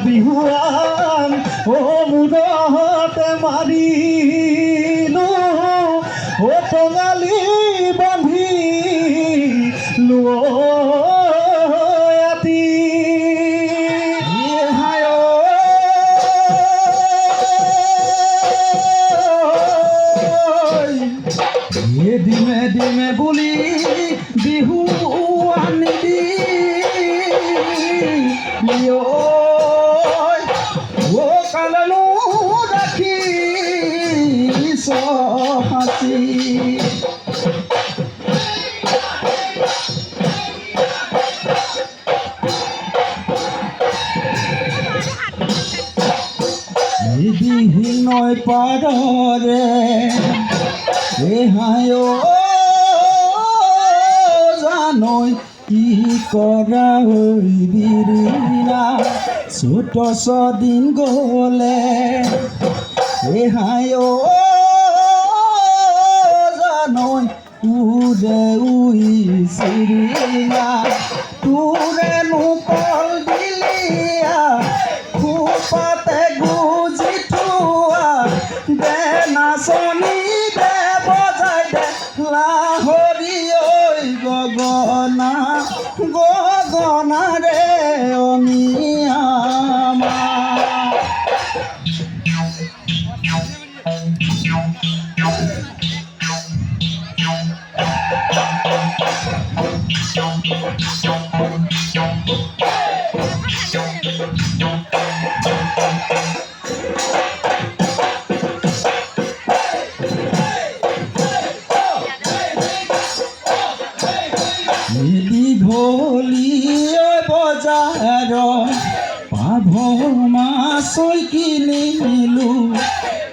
বিহুৱান মুদতে মাৰিলো টঙালি বান্ধিলো ৰাতি দিমে দিমে বুলি বিহু আনি দিও কালনো ৰাখি হাসি নয় পারে হায় জানই কি করা হইবিনা ছোট দিন গলে হায় জানই উড়ে উইছিনা তোরে নুকল দিলিয়া খুপাতে গুজি থোৱা দে নাচনি দে বজাই দে লাহৰি ঐ গগনা গগনা ৰে অমিয়া দীঘলীয়া বজাৰ পাভ মাছই কিনিলো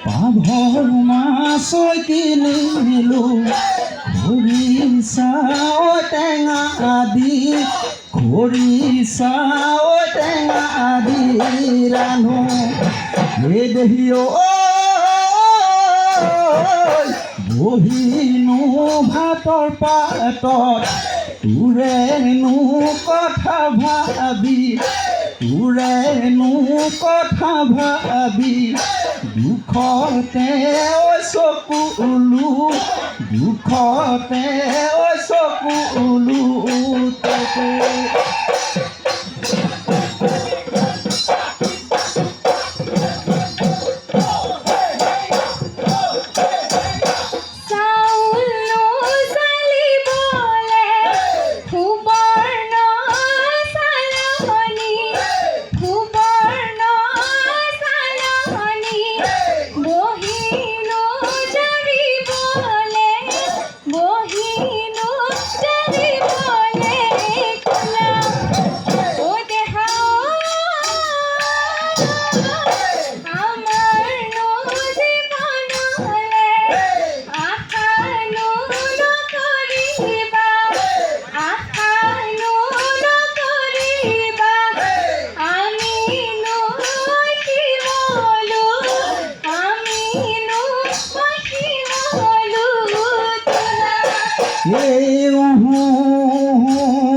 পাভ মাছই কিনিলো খৰিচা টেঙা আদি খৰিচা টেঙা আদি ৰান্ধো এই দেহিও বহিনো ভাতৰ পাতত তোৰেনো কথা ভাবি দুখতে চকুলো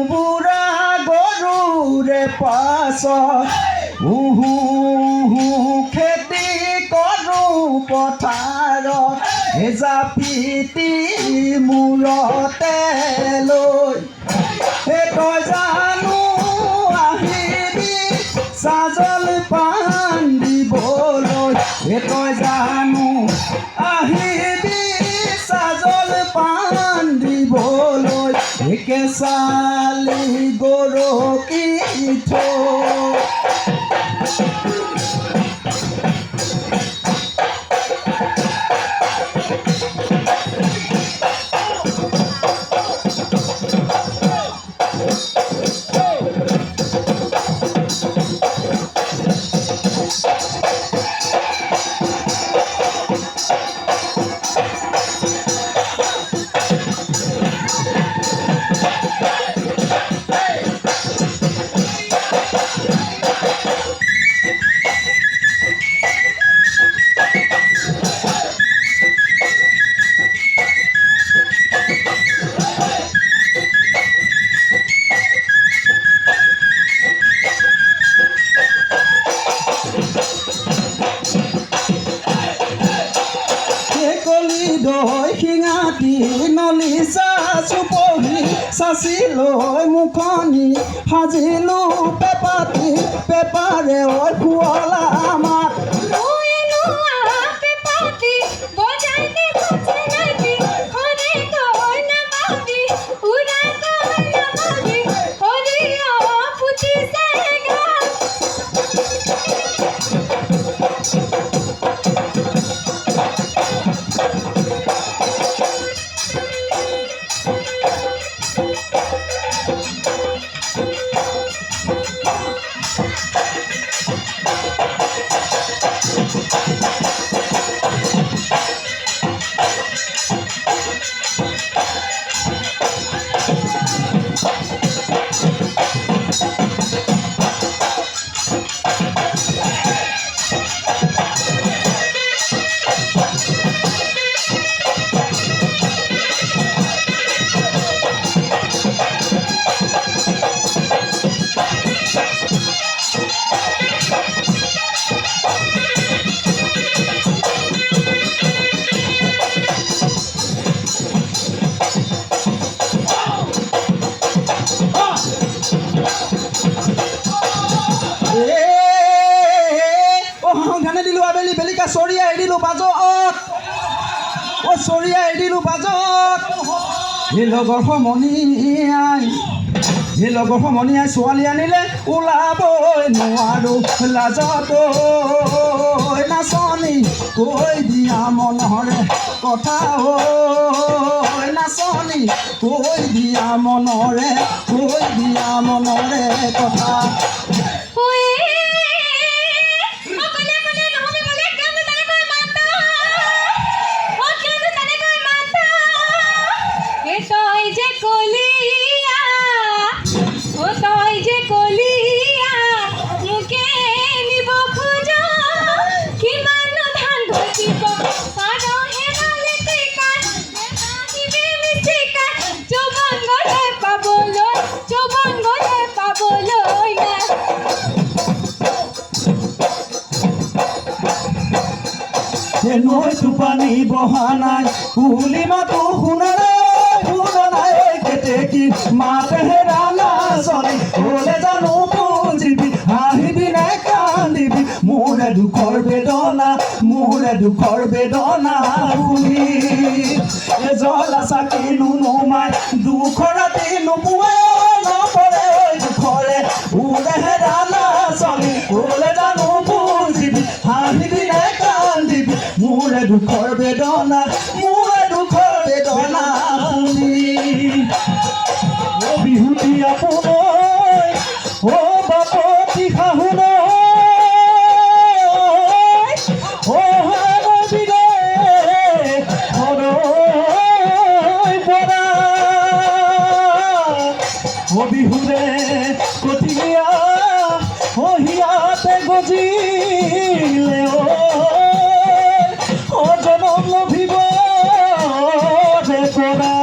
বুঢ়া গৰুৰে পাছত খেতি কৰোঁ পথাৰত জাপিতি মূৰতে লৈ তই জানো আহিবি চাজল পাণ দিবলৈ তই জানো আহিবি চাজল পাণ দিবলৈ কেঁচালি গৰকি থৈ দৈ শিঙাটি নলিচা চুপহি চাচি লৈ মুখনি সাজিলো পেপাতি পেপাৰে শুৱলা মাত চৰিয়া এৰিলো বাজত চৰিয়া এৰিলো বাজত লগৰ সমনীয়াই ছোৱালী আনিলে ওলাবই নোৱাৰো লাজত নাচনী কৈ দিয়া মনৰে কথা নাচনী কৈ দিয়া মনৰে কথা নৈতো পানী বহা নাই কুলি মাতো শুনা নাই কেতেকী মাতে হেৰা নাচনী ক'লে জানো বুজিবি হাঁহিবি নে কান্দিবি মোৰে দুখৰ বেদনা শুনি জ্বলা চাকি নুনুমাই দুখ ৰাতি নোপোৱাই নপৰে দুখৰে উৰে হেৰা নাচনী ক'লে জানো বুজিবি হাঁহিবি নে কান্দিবি মোৰে দুখৰ বেদনা শুনি বিহুতি আপোনৈ বাপতি শাহুনৈ বিহুৰে কঠীয়া হিয়াতে গজিলে জনম লভিব পৰা